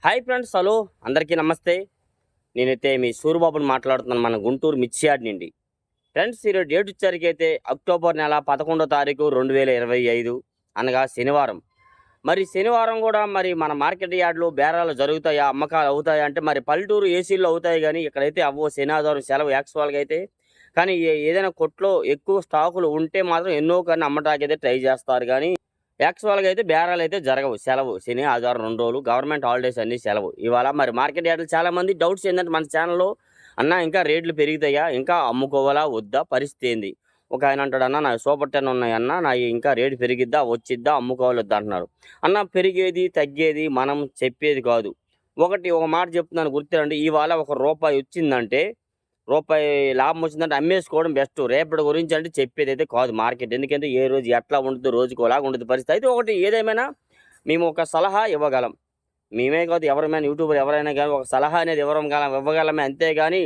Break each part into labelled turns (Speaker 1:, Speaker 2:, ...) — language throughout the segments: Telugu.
Speaker 1: హాయ్ ఫ్రెండ్స్, హలో అందరికీ నమస్తే. నేనైతే మీ సూరిబాబుని మాట్లాడుతున్నాను, మన గుంటూరు మిర్చి యార్డ్ నుండి. ఫ్రెండ్స్, ఈరోజు డేట్ వచ్చేసరికి అయితే అక్టోబర్ నెల 11వ తారీఖు 2025 అనగా శనివారం. మరి శనివారం కూడా మరి మన మార్కెట్ యార్డ్లో బేరాలు జరుగుతాయా, అమ్మకాలు అవుతాయా అంటే మరి పల్లెటూరు ఏసీల్లో అవుతాయి, కానీ ఇక్కడైతే అవ్వో. శనివారం సెలవు యాక్చువల్గా అయితే. కానీ ఏదైనా కొట్లో ఎక్కువ స్టాకులు ఉంటే మాత్రం ఎన్నో కానీ అమ్మటాకైతే ట్రై చేస్తారు, కానీ యాక్చువల్‌గా అయితే బేరాలైతే జరగవు. సెలవు. శని, ఆదివారం 2 రోజులు గవర్నమెంట్ హాలిడేస్ అన్నీ సెలవు. ఇవాళ మరి మార్కెట్ యార్డ్‌లో చాలామంది డౌట్స్ ఏందంటే మన ఛానల్‌లో, "అన్నా ఇంకా రేట్లు పెరుగుతాయా? ఇంకా అమ్ముకోవాలా? వద్దా? పరిస్థితి ఏంది?" ఒకాయన అంటాడు, "అన్నా నాయి సూపర్ 10 ఉన్నాయన్నా. నాయి ఇంకా రేటు పెరిగిద్దా? వచ్చిద్దా? అమ్ముకోవాలా వద్దా?" అంటున్నారు. అన్నా, పెరిగేది, తగ్గేది మనం చెప్పేది కాదు. ఒక మాట చెప్తున్నాను గుర్తురండి. ఇవాళ ఒక రూపాయి వచ్చిందంటే, రూపాయి లాభం వచ్చిందంటే అమ్మేసుకోవడం బెస్ట్. రేపటి గురించి అంటే చెప్పేదైతే కాదు మార్కెట్. ఎందుకంటే ఏ రోజు ఎట్లా ఉంటుందో రోజుకోలాగా ఉంటుంది పరిస్థితి. అయితే ఒకటి ఏదేమైనా మేము ఒక సలహా ఇవ్వగలం. మేమే కాదు, ఎవరైనా యూట్యూబర్ ఎవరైనా కానీ ఒక సలహా అనేది ఇవ్వగలమే, అంతేగాని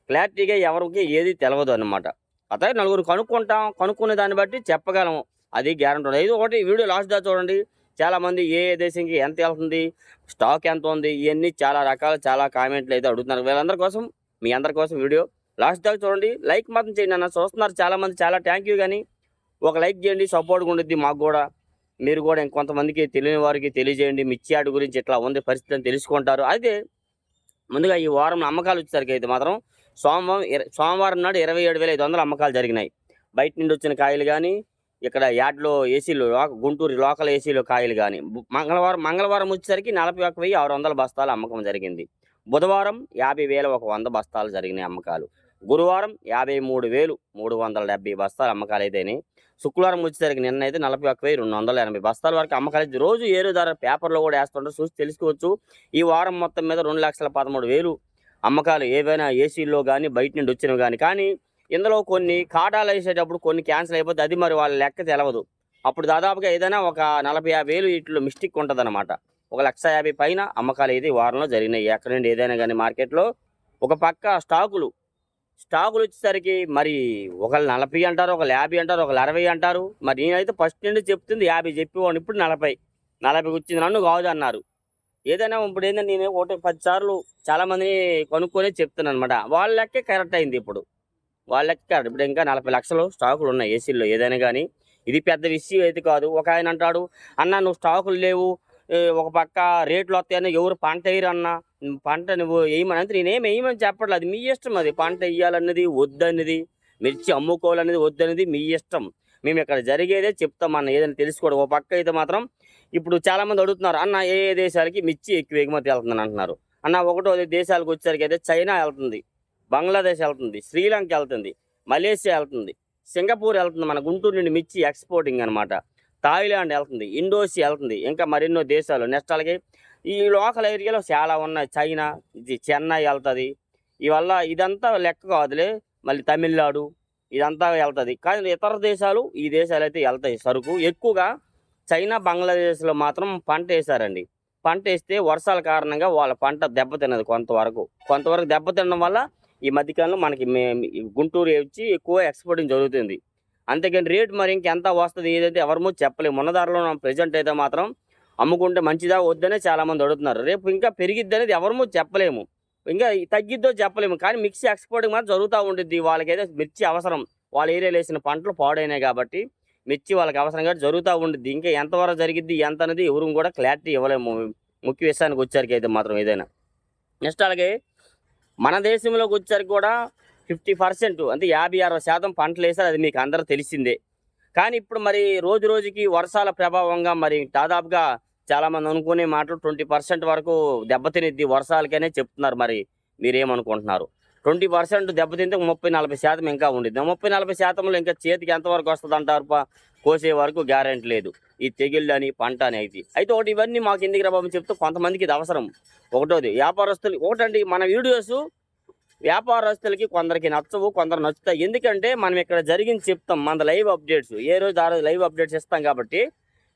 Speaker 1: క్లారిటీగా ఎవరికి ఏది తెలవదు అన్నమాట. అదే నలుగురు కనుక్కుంటాం, కనుక్కునే దాన్ని బట్టి చెప్పగలము. అది గ్యారంటీ ఉండదు. ఇది ఒకటి వీడియో లాస్ట్ దాకా చూడండి. చాలామంది ఏ ఏ దేశంకి ఎంత వెళ్తుంది, స్టాక్ ఎంత ఉంది, ఇవన్నీ చాలా రకాల చాలా కామెంట్లు అయితే అడుగుతున్నారు. వీళ్ళందరి కోసం, మీ అందరి కోసం వీడియో లాస్ట్ దాకా చూడండి. లైక్ మాత్రం చేయండి అన్న. చూస్తున్నారు చాలామంది, చాలా థ్యాంక్ యూ. కానీ ఒక లైక్ చేయండి, సపోర్ట్గా ఉండిద్ది మాకు కూడా. మీరు కూడా ఇంకొంతమందికి తెలియని వారికి తెలియజేయండి. మిర్చి యార్డ్ గురించి ఇట్లా ఉంది పరిస్థితి అని తెలుసుకుంటారు. అయితే ముందుగా ఈ వారం అమ్మకాలు వచ్చేసరికి అయితే మాత్రం సోమవారం నాడు 27,500 అమ్మకాలు జరిగినాయి. బయట నుండి వచ్చిన కాయలు కానీ, ఇక్కడ యార్డ్లో ఏసీలు, గుంటూరు లోకల్ ఏసీలో కాయలు కానీ. మంగళవారం వచ్చేసరికి 41,600 బస్తాల అమ్మకం జరిగింది. బుధవారం 50,000 ఒక 100 బస్తాలు జరిగినాయి అమ్మకాలు. గురువారం 53,370 బస్తాల అమ్మకాలు అయితేనే. శుక్రవారం వచ్చేసరికి నిన్నైతే 41,280 బస్తాల వరకు అమ్మకాలు. రోజు ఏరో ధర పేపర్లో కూడా వేస్తుంటారు, చూసి తెలుసుకోవచ్చు. ఈ వారం మొత్తం మీద 2,13,000 అమ్మకాలు, ఏవైనా ఏసీల్లో కానీ బయట నుండి వచ్చినవి కానీ ఇందులో కొన్ని కాటాలు వేసేటప్పుడు కొన్ని క్యాన్సిల్ అయిపోతే అది మరి వాళ్ళ లెక్క తెలవదు. అప్పుడు దాదాపుగా ఏదైనా ఒక 40,000 ఇట్లో మిస్టేక్ ఉంటుంది అనమాట. 1,50,000 పైన అమ్మకాలు అయితే ఈ వారంలో జరిగినాయి. ఎక్కడి నుండి ఏదైనా కానీ మార్కెట్లో. ఒక పక్క స్టాకులు వచ్చేసరికి మరి ఒకళ్ళు 40 అంటారు, ఒకళ్ళు 50 అంటారు, ఒకళ్ళు 60 అంటారు. మరి నేనైతే ఫస్ట్ నుండి చెప్తుంది 50 చెప్పేవాడిని. ఇప్పుడు 40 వచ్చింది, నన్ను కాదు అన్నారు. ఏదైనా ఇప్పుడు ఏంటంటే నేను ఒకటి 10 సార్లు చాలామందిని కనుక్కొనే చెప్తున్నాను అనమాట. వాళ్ళ లెక్కే కరెక్ట్ అయింది ఇప్పుడు. వాళ్ళ లెక్క కరెక్ట్. ఇప్పుడు ఇంకా 40 లక్షలు స్టాకులు ఉన్నాయి ఏసీల్లో ఏదైనా కానీ. ఇది పెద్ద విషయం అయితే కాదు. ఒక ఆయన అంటాడు, "అన్న నువ్వు స్టాకులు లేవు, ఒక పక్క రేట్లు వస్తాయని ఎవరు పంట వేయరు అన్న, పంట నువ్వు వేయమని." అంటే నేనేం వేయమని చెప్పట్లేదు, అది మీ ఇష్టం. అది పంట వేయాలన్నది వద్దన్నది, మిర్చి అమ్ముకోవాలనేది వద్దనేది మీ ఇష్టం. మేము ఇక్కడ జరిగేదే చెప్తాం అన్న, ఏదైనా తెలుసుకోవడం. ఒక పక్క అయితే మాత్రం ఇప్పుడు చాలామంది అడుగుతున్నారు, "అన్న ఏ ఏ దేశాలకి మిర్చి ఎక్కువ ఎగుమతి వెళ్తుందని అంటున్నారు." అన్న, ఒకటో దేశాలకు వచ్చేసరికి అయితే చైనా వెళ్తుంది, బంగ్లాదేశ్ వెళ్తుంది, శ్రీలంక వెళ్తుంది, మలేషియా వెళ్తుంది, సింగపూర్ వెళ్తుంది. మన గుంటూరు నుండి మిర్చి ఎక్స్పోర్టింగ్ అనమాట. థాయిలాండ్ వెళ్తుంది, ఇండోనేషియా వెళ్తుంది, ఇంకా మరెన్నో దేశాలు. నెక్స్ట్ అలాగే ఈ లోకల్ ఏరియాలో చాలా ఉన్నాయి. చైనా, ఇది చెన్నై వెళ్తుంది. ఇవల్ల ఇదంతా లెక్క కాదులే. మళ్ళీ తమిళనాడు ఇదంతా వెళ్తుంది. కానీ ఇతర దేశాలు, ఈ దేశాలు అయితే వెళ్తాయి సరుకు. ఎక్కువగా చైనా, బంగ్లాదేశ్లో మాత్రం పంట వేశారండి. పంట వేస్తే వర్షాల కారణంగా వాళ్ళ పంట దెబ్బతిన్నది కొంతవరకు దెబ్బతినడం వల్ల ఈ మధ్యకాలంలో మనకి గుంటూరు వచ్చి ఎక్కువ ఎక్స్పోర్టింగ్ జరుగుతుంది. అంతేకాని రేటు మరి ఇంకెంత వస్తుంది ఏదైతే ఎవరమో చెప్పలేము. మొన్న ధరలో ప్రజెంట్ అయితే మాత్రం అమ్ముకుంటే మంచిదా వద్దనే చాలామంది అడుగుతున్నారు. రేపు ఇంకా పెరిగిద్ది అనేది ఎవరమో చెప్పలేము, ఇంకా తగ్గిద్దో చెప్పలేము. కానీ మిర్చి ఎక్స్పోర్టింగ్ మాత్రం జరుగుతూ ఉంటుంది. వాళ్ళకైతే మిర్చి అవసరం. వాళ్ళ ఏరియాలో వేసిన పంటలు పాడైనాయి కాబట్టి మిర్చి వాళ్ళకి అవసరం కాబట్టి జరుగుతూ ఉంటుంది. ఇంకా ఎంతవరకు జరిగిద్ది ఎంత అనేది ఎవరు కూడా క్లారిటీ ఇవ్వలేము ముఖ్య విషయానికి వచ్చేసరికి అయితే మాత్రం ఏదైనా. నెక్స్ట్ అలాగే మన దేశంలోకి వచ్చేసరికి కూడా 50% అంటే 56% పంటలు వేసారు. అది మీకు అందరూ తెలిసిందే. కానీ ఇప్పుడు మరి రోజు రోజుకి వర్షాల ప్రభావంగా మరి దాదాపుగా చాలామంది అనుకునే మాటలు 20% వరకు దెబ్బతినిద్ది వర్షాలకనే చెప్తున్నారు. మరి మీరేమనుకుంటున్నారు? 20% దెబ్బతింటే 30-40% ఇంకా ఉండిద్ది. 30-40%లో ఇంకా చేతికి ఎంతవరకు వస్తుంది అంటారు? కోసే వరకు గ్యారెంటీ లేదు. ఈ తెగుళ్ళు అని, పంట అని అయితే ఒకటి ఇవన్నీ మాకు ఎందుకు బాబు చెప్తూ కొంతమందికి ఇది అవసరం. ఒకటోది వ్యాపారస్తులు. ఒకటండి, మన వీడియోస్ వ్యాపారస్తులకి కొందరికి నచ్చవు, కొందరు నచ్చుతాయి. ఎందుకంటే మనం ఇక్కడ జరిగింది చెప్తాం. మన లైవ్ అప్డేట్స్ ఏ రోజు ఆ రోజు లైవ్ అప్డేట్స్ ఇస్తాం కాబట్టి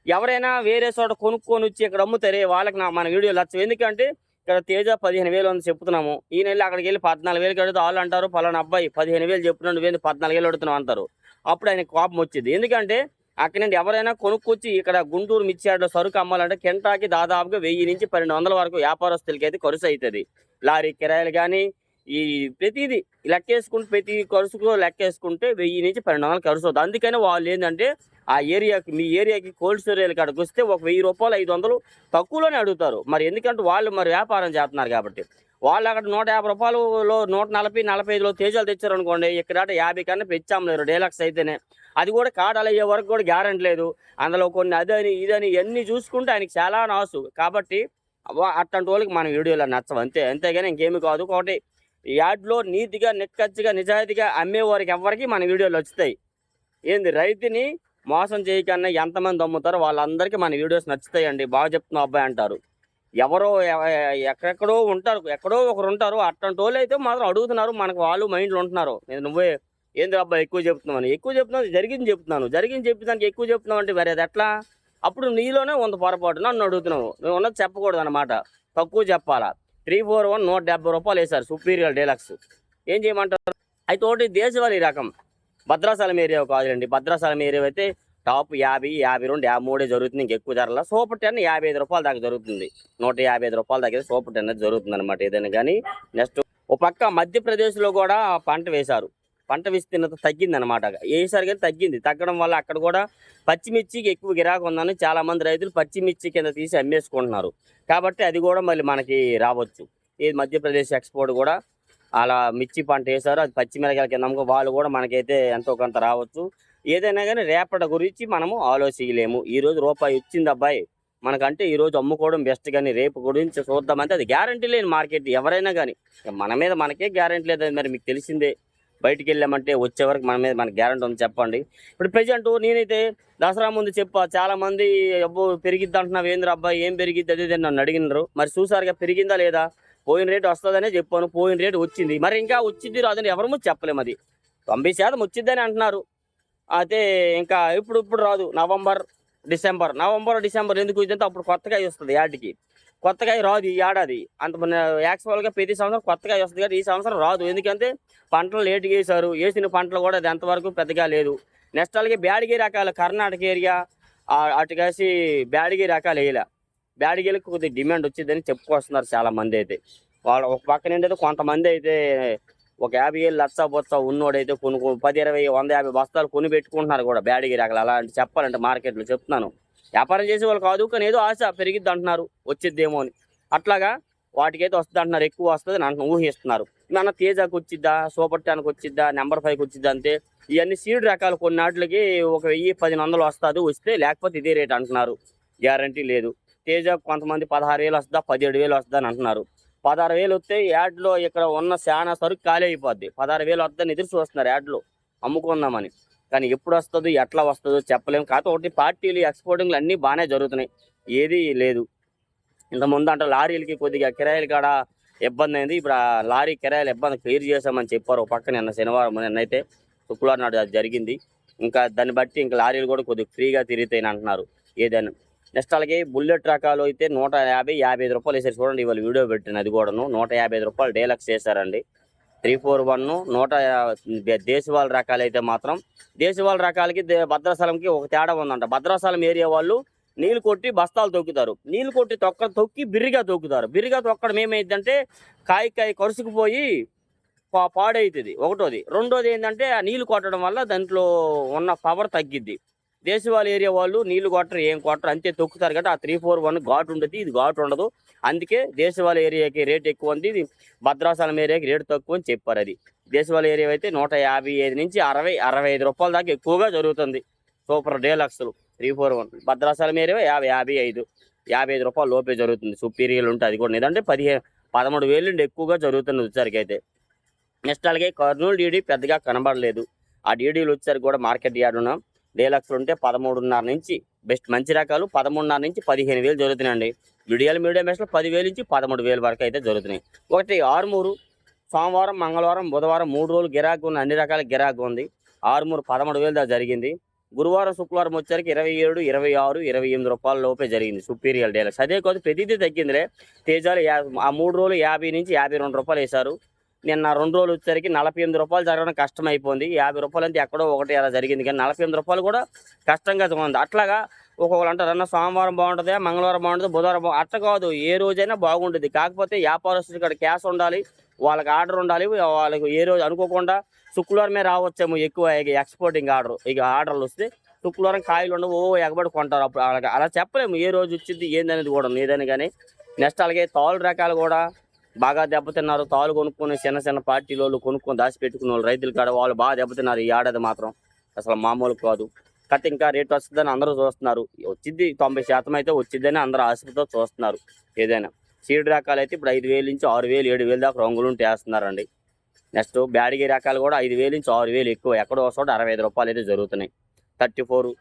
Speaker 1: ఎవరైనా వేరే చోట కొనుక్కొని వచ్చి ఇక్కడ అమ్ముతారే వాళ్ళకి మన వీడియోలు నచ్చవు. ఎందుకంటే ఇక్కడ తేజ 15,000 అని చెప్తున్నాము. ఈ నెల అక్కడికి వెళ్ళి 14,000 అడిగితే వాళ్ళు అంటారు, "పలానా అబ్బాయి 15,000 చెప్తున్నాడు, నువ్వేంది 14,000 అడుగుతున్నావు" అంటారు. అప్పుడు ఆయన కోపం వచ్చింది. ఎందుకంటే అక్కడ నుండి ఎవరైనా కొనుక్కొచ్చి ఇక్కడ గుంటూరు మిర్చి యార్డ్లో సరుకు అమ్మాలంటే కింటాకి దాదాపుగా 1000 నుంచి 1200 వరకు వ్యాపారస్తులకి అయితే ఖర్చు అవుతుంది. లారీ కిరాయిలు కానీ ఈ ప్రతిదీ లెక్కేసుకుంటే ప్రతి ఖర్చుకు లెక్కేసుకుంటే 1000 నుంచి 1200 ఖర్చు అవుతుంది. అందుకని వాళ్ళు ఏంటంటే ఆ ఏరియాకి మీ ఏరియాకి కోల్డ్ స్టోరేజ్ కాడికి వస్తే ఒక 1000 రూపాయలు 500 తక్కువలోనే అడుగుతారు. మరి ఎందుకంటే వాళ్ళు మరి వ్యాపారం చేస్తున్నారు కాబట్టి. వాళ్ళు అక్కడ 150 రూపాయలలో 140, 45లో తేజాలు తెచ్చారనుకోండి, ఇక్కడ 50 కన్నా పెంచామలేరు డీలక్స్ అయితేనే. అది కూడా కాడాలు అయ్యే వరకు కూడా గ్యారెంటీ లేదు. అందులో కొన్ని అదని ఇదని ఇవన్నీ చూసుకుంటే ఆయనకి చాలా నాసు. కాబట్టి అట్లాంటి వాళ్ళకి మన వీడియోలో నచ్చవు అంతే. అంతేగాని ఇంకేమి కాదు. ఒకటి యార్డ్లో నీతిగా నిక్కచ్చిగా నిజాయితీగా అమ్మేవారికి ఎవరికి మన వీడియోలు వచ్చుతాయి. ఏంది రైతుని మోసం చేయకన్నా ఎంతమంది అమ్ముతారో వాళ్ళందరికీ మన వీడియోస్ నచ్చుతాయండి. బాగా చెప్తున్నావు అబ్బాయి అంటారు. ఎవరో ఎక్కడెక్కడో ఉంటారు, ఎక్కడో ఒకరు ఉంటారు. అట్లాంటి వాళ్ళు అయితే మాత్రం అడుగుతున్నారు. మనకు వాళ్ళు మైండ్లో ఉంటున్నారు. నువ్వే ఏంది అబ్బాయి ఎక్కువ చెప్తున్నావు, ఎక్కువ చెప్తున్నావు, జరిగింది చెప్తున్నాను, జరిగింది చెప్పేదానికి ఎక్కువ చెప్తున్నావు అంటే మరి అది ఎట్లా? అప్పుడు నీలోనే ఉంది పొరపాటు. నన్ను అడుగుతున్నావు, నువ్వు ఉన్నది చెప్పకూడదు అనమాట, తక్కువ చెప్పాలా. 341 170 రూపాయలు వేశారు సుపీరియర్ డీలక్స్. ఏం చేయమంటారు? అయితే ఒకటి దేశవాళీ రకం భద్రాచలం ఏరియా కాదులేండి. భద్రాచలం ఏరియా అయితే టాప్ 50, 52, 53 జరుగుతుంది. ఇంకెక్కువ జరగల. సూపర్ 10 55 రూపాయల దాకా జరుగుతుంది. 155 రూపాయల దగ్గర సూపర్ 10 అనేది జరుగుతుంది అనమాట ఏదైనా కానీ. నెక్స్ట్ ఒక పక్క మధ్యప్రదేశ్లో కూడా పంట వేశారు. పంట విస్తీర్ణత తగ్గిందనమాట. వేసారు కానీ తగ్గింది. తగ్గడం వల్ల అక్కడ కూడా పచ్చిమిర్చికి ఎక్కువ గిరాకు ఉందని చాలామంది రైతులు పచ్చిమిర్చి కింద తీసి అమ్మేసుకుంటున్నారు. కాబట్టి అది కూడా మళ్ళీ మనకి రావచ్చు. ఈ మధ్యప్రదేశ్ ఎక్స్పోర్ట్ కూడా అలా మిర్చి పంట వేశారు. అది పచ్చిమిరకాయల కింద అమ్ముకో వాళ్ళు కూడా మనకైతే ఎంతో కొంత రావచ్చు. ఏదైనా కానీ రేపటి గురించి మనము ఆలోచించలేము. ఈరోజు రూపాయి వచ్చింది అబ్బాయి మనకంటే ఈరోజు అమ్ముకోవడం బెస్ట్, కానీ రేపు గురించి చూద్దామంటే అది గ్యారంటీ లేని మార్కెట్. ఎవరైనా కానీ మన మీద మనకే గ్యారంటీ లేదు. మరి మీకు తెలిసిందే, బయటికి వెళ్ళామంటే వచ్చే వరకు మన మీద మనకు గ్యారంటీ ఉంది. చెప్పండి. ఇప్పుడు ప్రజెంట్ నేనైతే దసరా ముందు చెప్పా, చాలామంది అబ్బో పెరిగిద్ది అంటున్నావు ఏంద్ర అబ్బాయి, ఏం పెరిగిద్ది అది నన్ను అడిగినారు. మరి చూసారుగా పెరిగిందా లేదా? పోయిన రేటు వస్తుందనే చెప్పాను. పోయిన రేటు వచ్చింది. మరి ఇంకా వచ్చింది రాదని ఎవరము చెప్పలేము. అది 90% వచ్చిద్దని అంటున్నారు. అయితే ఇంకా ఇప్పుడు రాదు. నవంబర్ డిసెంబర్ ఎందుకు ఇదంతా అప్పుడు కొత్తగా వస్తుంది యాడ్కి. కొత్తగా రాదు ఈ ఏడాది. అంత యాక్చువల్గా ప్రతి సంవత్సరం కొత్తగా వస్తుంది కానీ ఈ సంవత్సరం రాదు. ఎందుకంటే పంటలు లేటుగా వేశారు. వేసిన పంటలు కూడా అది ఎంతవరకు పెద్దగా లేదు. నెక్స్ట్ అలాగే బ్యాడిగి రకాలు కర్ణాటక ఏరియా అటు కాసి బ్యాడిగి రకాలు వేయలే. బ్యాడిగీలకు కొద్దిగా డిమాండ్ వచ్చిందని చెప్పుకొస్తున్నారు చాలామంది. అయితే వాళ్ళు ఒక పక్క నుండి అయితే కొంతమంది అయితే ఒక 50,000 లచ్చ బొచ్చ ఉన్నోడైతే 10, 20, 150 బస్తాలు కొని పెట్టుకుంటున్నారు కూడా బ్యాడిగి రకాలు. అలాంటి చెప్పాలంటే మార్కెట్లో చెప్తున్నాను. వ్యాపారం చేసే వాళ్ళు కాదు, కానీ ఏదో ఆశ పెరిగిద్ది అంటున్నారు, వచ్చిద్దేమో అని. అట్లాగా వాటికైతే వస్తుంది అంటున్నారు, ఎక్కువ వస్తుంది అని ఊహిస్తున్నారు. మన తేజాకు వచ్చిద్దా, సూపర్ 10కి వచ్చిద్దా, నెంబర్ 5కి వచ్చిద్దా అంటే ఇవన్నీ సీడ్ రకాలు కొన్నాటికి ఒక 1000-1100 వస్తుంది వస్తే, లేకపోతే ఇదే రేట్ అంటున్నారు. గ్యారంటీ లేదు. తేజాకు కొంతమంది 16,000 వస్తుందా, 17,000 వస్తుందా అని అంటున్నారు. 16,000 వస్తే యాడ్లో ఇక్కడ ఉన్న చాలా సరుకు ఖాళీ అయిపోద్ది. 16,000 వద్దని ఎదురు చూస్తున్నారు యాడ్లో అమ్ముకుందామని. కానీ ఎప్పుడు వస్తుందో ఎట్లా వస్తుందో చెప్పలేము. కాకపోతే ఒకటి పార్టీలు ఎక్స్పోర్టింగ్లు అన్నీ బాగానే జరుగుతున్నాయి, ఏది లేదు. ఇంతకుముందు అంటే లారీలకి కొద్దిగా కిరాయిలు కాడ ఇబ్బంది అయింది. ఇప్పుడు ఆ లారీ కిరాయిలు ఇబ్బంది క్లియర్ చేసామని చెప్పారు. పక్క నిన్న శనివారం, నిన్నైతే శుక్రవారం నాడు అది జరిగింది. ఇంకా దాన్ని బట్టి ఇంకా లారీలు కూడా కొద్దిగా ఫ్రీగా తిరుగుతాయని అంటున్నారు ఏదైనా. నెక్స్ట్ అలాగే బుల్లెట్ రకాలు అయితే 150, 55 రూపాయలు వేసారు. చూడండి ఇవాళ వీడియో పెట్టిన అది కూడాను 155 రూపాయలు డీలక్స్ వేసారండి. 341 దేశవాళ రకాలు అయితే మాత్రం దేశవాళ రకాలకి భద్రాచలంకి ఒక తేడా ఉందంట. భద్రాచలం ఏరియా వాళ్ళు నీళ్ళు కొట్టి బస్తాలు తొక్కుతారు. నీళ్ళు కొట్టి తొక్కి బిర్రిగా తొక్కుతారు. బిర్రిగా తొక్కడం ఏమైందంటే కాయ కరుసుకుపోయి పాడవుతుంది ఒకటోది. రెండోది ఏంటంటే ఆ నీళ్ళు కొట్టడం వల్ల దాంట్లో ఉన్న పవర్ తగ్గిద్ది. దేశవాళ ఏరియా వాళ్ళు నీళ్లు కొట్టరు, ఏం కొట్టరు, అంతే తొక్కుతారు. కాబట్టి ఆ 341 ఘాటు ఉండదు, ఇది ఘాటు ఉండదు. అందుకే దేశవాళ ఏరియాకి రేట్ ఎక్కువ ఉంది, ఇది భద్రాచలం ఏరియాకి రేటు తక్కువ అని చెప్పారు. అది దేశవాళ ఏరియా అయితే 155 నుంచి 60, 65 రూపాయల దాకా ఎక్కువగా జరుగుతుంది. సూపర్ డీలక్స్లు 341. భద్రాచలం ఏరియా 50, 55, 55 రూపాయల లోపే జరుగుతుంది. సుపీరియర్ ఉంటుంది అది కూడా. ఏదంటే 13,000 నుండి ఎక్కువగా జరుగుతుంది వచ్చేసరికి అయితే. నెక్స్ట్ అలాగే కర్నూలు డీడీ పెద్దగా కనబడలేదు. ఆ డీడీలు వచ్చేసరికి కూడా మార్కెట్ యార్డ్ ఉన్నాం. డీలక్స్లు ఉంటే 13.5 నుంచి బెస్ట్ మంచి రకాలు 13.5 నుంచి 15,000 జరుగుతున్నాయండి. మీడియం బెస్ట్లో 10,000 నుంచి 13,000 వరకు అయితే జరుగుతున్నాయి. ఒకటి ఆరుమూరు సోమవారం, మంగళవారం, బుధవారం 3 రోజులు గిరాకు ఉంది, అన్ని రకాల గిరాకు ఉంది. ఆరుమూరు 13,000 దాకా జరిగింది. గురువారం, శుక్రవారం వచ్చరికి 27, 26, 28 రూపాయల లోపే జరిగింది సుపీరియర్ డీలక్స్. అదే కాదు ప్రతిదీ తగ్గిందిలే. తేజాలు ఆ 3 రోజులు 50 నుంచి 52 రూపాయలు వేశారు. నిన్న 2 రోజులు వచ్చేసరికి రూ. 48 జరగడం కష్టమైపోయింది. రూ. 50 అంటే ఎక్కడో ఒకటి అలా జరిగింది కానీ రూ. 48 కూడా కష్టంగా ఉంది. అట్లాగా ఒక్కొక్కరు అంటారు అన్న సోమవారం బాగుంటుందా, మంగళవారం బాగుంటుంది, బుధవారం అట్లా కాదు, ఏ రోజైనా బాగుంటుంది. కాకపోతే వ్యాపారస్తులు ఇక్కడ క్యాష్ ఉండాలి, వాళ్ళకి ఆర్డర్ ఉండాలి. వాళ్ళకి ఏ రోజు అనుకోకుండా శుక్రవారమే రావచ్చేమో ఎక్కువ ఎక్స్పోర్టింగ్ ఆర్డర్. ఇక ఆర్డర్లు వస్తే శుక్రవారం కాయలు ఉండవు, ఎగబడి కొంటారు. అప్పుడు అలా చెప్పలేము ఏ రోజు వచ్చింది ఏందనేది కూడా ఏదని. కానీ నెక్స్ట్ అలాగే తాళ్ళు రకాలు కూడా బాగా దెబ్బతిన్నారు. తాళ్ళు కొనుక్కొని చిన్న చిన్న పార్టీల వాళ్ళు కొనుక్కొని దాచిపెట్టుకున్న వాళ్ళు రైతుల కాడ వాళ్ళు బాగా దెబ్బతిన్నారు. ఈ ఏడాది మాత్రం అసలు మామూలు కాదు. కథ ఇంకా రేట్ వస్తుందని అందరూ చూస్తున్నారు. వచ్చింది 90% అయితే వచ్చిందని అందరూ ఆశతో చూస్తున్నారు. ఏదైనా సీడ్ రకాలు అయితే ఇప్పుడు 5,000 నుంచి 6,000 7,000 దాకా రంగులుంటే వేస్తున్నారండి. నెక్స్ట్ బ్యాడిగి రకాలు కూడా 5,000 నుంచి 6,000 ఎక్కువ. ఎక్కడో చోట రూ. 65 అయితే జరుగుతున్నాయి. 34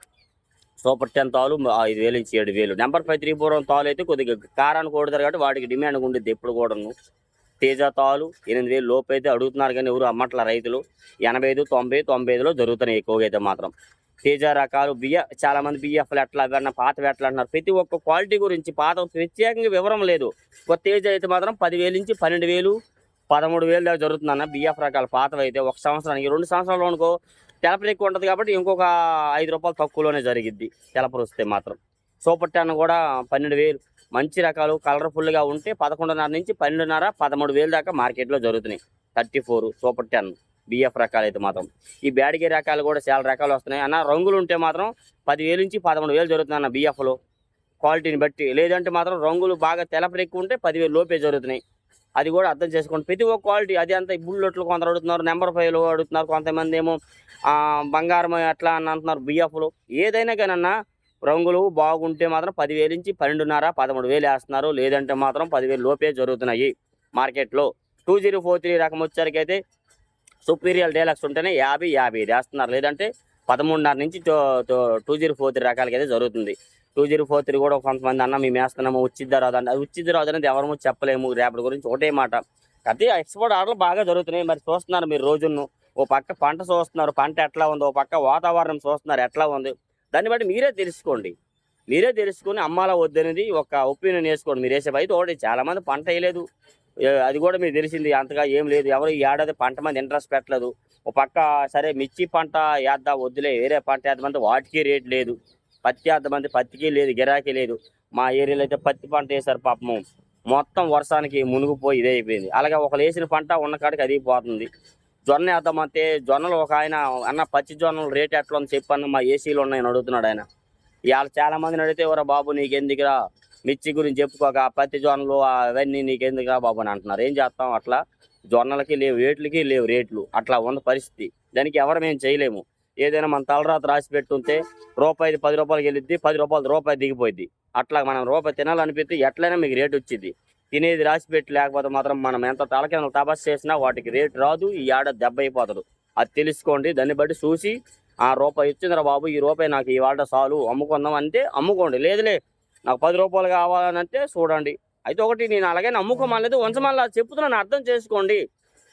Speaker 1: సూపర్ 10 తాలు 5,000 నుంచి 7,000. నెంబర్ 534 తాలు అయితే కొద్దిగా కారాన్ని కొడతారు కాబట్టి వాటికి డిమాండ్ ఉండిద్ది ఎప్పుడు కూడాను. తేజ తాలు 8,000 లోపు అయితే అడుగుతున్నారు కానీ ఎవరు అమ్మట్ల రైతులు. 85 90 95లో జరుగుతున్నాయి ఎక్కువగా అయితే మాత్రం. తేజ రకాలు చాలామంది బిఎఫ్లు ఎట్లా అవన్నీ పాతవి ఎట్లా అంటున్నారు. ప్రతి ఒక్క క్వాలిటీ గురించి పాత ప్రత్యేకంగా వివరం లేదు. ఒక తేజ అయితే మాత్రం 10,000 నుంచి 12,000 13,000 దాకా జరుగుతుందన్న బిఎఫ్ రకాలు పాతవి అయితే. ఒక సంవత్సరానికి 2 సంవత్సరాలు అనుకో తెలపరు ఎక్కువ ఉంటుంది కాబట్టి ఇంకొక ₹5 తక్కువలోనే జరిగిద్ది తెలపరు వస్తే మాత్రం. సూపర్ 10 కూడా 12,000. మంచి రకాలు కలర్ఫుల్గా ఉంటే 11,500 నుంచి 12,500 13,000 దాకా మార్కెట్లో జరుగుతున్నాయి. 34 సూపర్ 10 బిఎఫ్ రకాలు అయితే మాత్రం. ఈ బ్యాడిగే రకాలు కూడా చాలా రకాలు వస్తున్నాయి అన్న. రంగులు ఉంటే మాత్రం 10,000 నుంచి 13,000 జరుగుతుంది అన్న బిఎఫ్లో క్వాలిటీని బట్టి. లేదంటే మాత్రం రంగులు బాగా తెలపరు ఎక్కువ ఉంటే 10,000 లోపే జరుగుతున్నాయి. అది కూడా అర్థం చేసుకోండి. ప్రతి ఒక్క క్వాలిటీ అది అంతా బుల్లెట్లు కొందరు అడుగుతున్నారు, నెంబర్ 5 అడుగుతున్నారు, కొంతమంది ఏమో బంగారం ఎట్లా అని అంటున్నారు బిఎఫ్లో. ఏదైనా కానీ అన్న రంగులు బాగుంటే మాత్రం 10,000 నుంచి 12,500 13,000 వేస్తున్నారు. లేదంటే మాత్రం 10,000 లోపే జరుగుతున్నాయి మార్కెట్లో. 2043 రకం వచ్చేసరికైతే సుపీరియర్ డీలక్స్ ఉంటేనే 50 వేస్తున్నారు. లేదంటే 13,500 నుంచి 2043 రకాలకి అయితే జరుగుతుంది. 2043 కూడా కొంతమంది అన్న మేము వేస్తున్నాము వచ్చిద్దా రాదండి. అది వచ్చిద్ది రాదు అనేది ఎవరము చెప్పలేము. రేపటి గురించి ఒకటే మాట. అయితే ఎక్స్పోర్ట్ ఆర్డర్లు బాగా జరుగుతున్నాయి. మరి చూస్తున్నారు మీరు రోజును. ఓ పక్క పంట చూస్తున్నారు, పంట ఎట్లా ఉంది, ఓ పక్క వాతావరణం చూస్తున్నారు ఎట్లా ఉంది. దాన్ని బట్టి మీరే తెలుసుకోండి. మీరే తెలుసుకొని అమ్మాలా వద్దనేది ఒక ఒపీనియన్ వేసుకోండి. మీరు వేసే అయితే ఒకటి చాలామంది పంట వేయలేదు, అది కూడా మీకు తెలిసింది. అంతగా ఏం లేదు, ఎవరు ఈ ఏడాది పంట మీద ఇంట్రెస్ట్ పెట్టలేదు. ఒక పక్క సరే మిర్చి పంట వేద్దాం వద్దులే వేరే పంట వేద్దామంటే వాటికి రేట్ లేదు. పత్తి వేద్దామంటే పత్తికి లేదు, గిరాకీ లేదు. మా ఏరియాలో అయితే పత్తి పంట వేసారు పాపము, మొత్తం వర్షానికి మునిగిపోయి ఇదే అయిపోయింది. అలాగే ఒకరు వేసిన పంట ఉన్న కాడికి అది పోతుంది. జొన్న వేద్దామంటే జొన్నలు ఒక ఆయన అన్న పచ్చి జొన్నలు రేట్ ఎట్లా ఉంది చెప్పన్న, మా ఏసీలో ఉన్నాయని అడుగుతున్నాడు ఆయన. ఇవాళ చాలా మందిని అడిగితే ఎవరా బాబు నీకెందుకురా మిర్చి గురించి చెప్పుకోక, పత్తి జొన్నలు అవన్నీ నీకెందుకురా బాబు అని అంటున్నారు. ఏం చేస్తాం, అట్లా జొన్నలకి లేవు, వేట్లకి లేవు రేట్లు. అట్లా ఉన్న పరిస్థితి. దానికి ఎవరు మేము చేయలేము. ఏదైనా మన తలరాత రాసి పెట్టుంటే రూపాయి ₹10 వెళ్ళిద్ది, ₹10 దిగిపోయింది. అట్లా మనం రూపాయి తినాలనిపిస్తే ఎట్లయినా మీకు రేటు వచ్చింది. తినేది రాసి పెట్టి లేకపోతే మాత్రం మనం ఎంత తలకింద తపస్సు చేసినా వాటికి రేటు రాదు. ఈ ఏడాది దెబ్బ అయిపోతాడు. అది తెలుసుకోండి. దాన్ని బట్టి చూసి రూపాయి ఇచ్చిందిరా బాబు, ఈ రూపాయి నాకు ఇవాళ చాలు అమ్ముకుందాం అంటే అమ్ముకోండి. లేదులే నాకు ₹10 కావాలని అంటే చూడండి. అయితే ఒకటి నేను అలాగే అమ్ముకోమలేదు ఉంచమల్లా చెప్తున్నాను, అర్థం చేసుకోండి.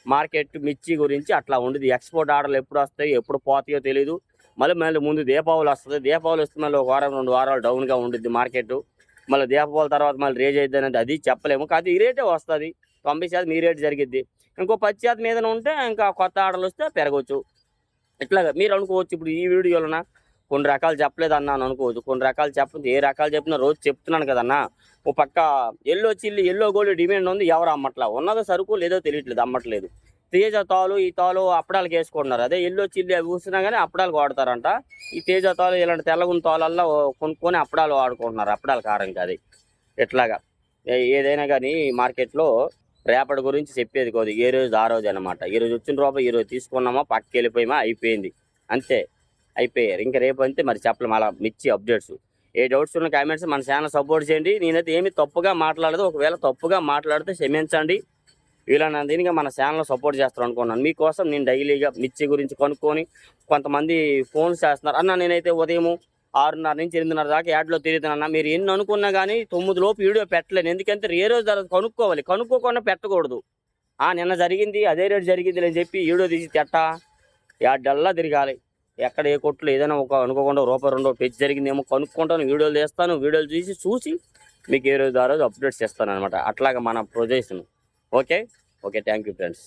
Speaker 1: మార్కెట్ మిర్చి గురించి అట్లా ఉండదు. ఎక్స్పోర్ట్ ఆర్డర్లు ఎప్పుడు వస్తాయి ఎప్పుడు పోతాయో తెలియదు. మళ్ళీ ముందు దీపావళి వస్తుంది. దీపావళి వస్తే మళ్ళీ 1 వారం 2 వారాలు డౌన్గా ఉంటుంది మార్కెట్. మళ్ళీ దీపావళి తర్వాత మళ్ళీ రేజ్ అవుతుంది అనేది అది చెప్పలేము. కాదు ఈ రేటే వస్తుంది. 90% ఈ రేటు జరిగిద్ది. ఇంకో 10% మీద ఉంటే ఇంకా కొత్త ఆర్డర్లు వస్తే పెరగవచ్చు. ఇట్లాగా మీరు అనుకోవచ్చు. ఇప్పుడు ఈ వీడియోలోన కొన్ని రకాలు చెప్పలేదు అన్నాను అనుకోవచ్చు. కొన్ని రకాలు చెప్పదు, ఏ రకాలు చెప్పినా రోజు చెప్తున్నాను కదన్నా. ఓ పక్క ఎల్లో చిల్లి ఎల్లో గోల్డ్ డిమాండ్ ఉంది, ఎవరు అమ్మట్లా. ఉన్నదో సరుకు లేదో తెలియట్లేదు, అమ్మట్లేదు. తేజ తాలు ఈ తాలు అప్పడాలకు వేసుకుంటున్నారు. అదే ఎల్లో చిల్లి అవి కూర్చున్నా కానీ అప్పడాలకు వాడతారంట. ఈ తేజ తాలు ఇలాంటి తెల్లగున్న తాళల్లో కొనుక్కొని అప్పడాలు వాడుకుంటున్నారు. అప్పడాల కారం కాదు. ఇట్లాగా ఏదైనా కానీ మార్కెట్లో రేపటి గురించి చెప్పేది కాదు, ఏ రోజు ఆ రోజు అనమాట. ఈరోజు వచ్చిన రూపాయి ఈరోజు తీసుకున్నామా, పక్కకి వెళ్ళిపోయామా, అయిపోయింది అంతే, అయిపోయారు. ఇంకా రేపు అంతే మరి చెప్పలేము. అలా మిర్చి అప్డేట్స్. ఏ డౌట్స్ ఉన్న కామెంట్స్ మన ఛానల్ సపోర్ట్ చేయండి. నేనైతే ఏమి తప్పుగా మాట్లాడదు. ఒకవేళ తప్పుగా మాట్లాడితే క్షమించండి. ఇలా నా దీనిగా మన ఛానల్ సపోర్ట్ చేస్తారు అనుకున్నాను. మీకోసం నేను డైలీగా మిర్చి గురించి కనుక్కొని కొంతమంది ఫోన్స్ చేస్తున్నారు. అన్న నేనైతే ఉదయం 6:30 నుంచి 8:30 దాకా యాడ్లో తిరుగుతానన్నా. మీరు ఎన్ని అనుకున్నా కానీ 9 లోపు వీడియో పెట్టలేను. ఎందుకంటే ఏ రోజు తర్వాత కనుక్కోవాలి, కనుక్కోకుండా పెట్టకూడదు. నిన్న జరిగింది అదే రేటు జరిగింది అని చెప్పి వీడియో తీసి యాడ్డల్లా తిరగాలి. ఎక్కడ ఏ కొట్లు ఏదైనా ఒక అనుకోకుండా ₹2 పెంచి జరిగిందేమో కనుక్కుంటాను, వీడియోలు తీస్తాను. వీడియోలు చూసి మీకు ఏ రోజు ఆ రోజు అప్డేట్స్ చేస్తాను అనమాట. అట్లాగా మన projection. Okay thank you friends.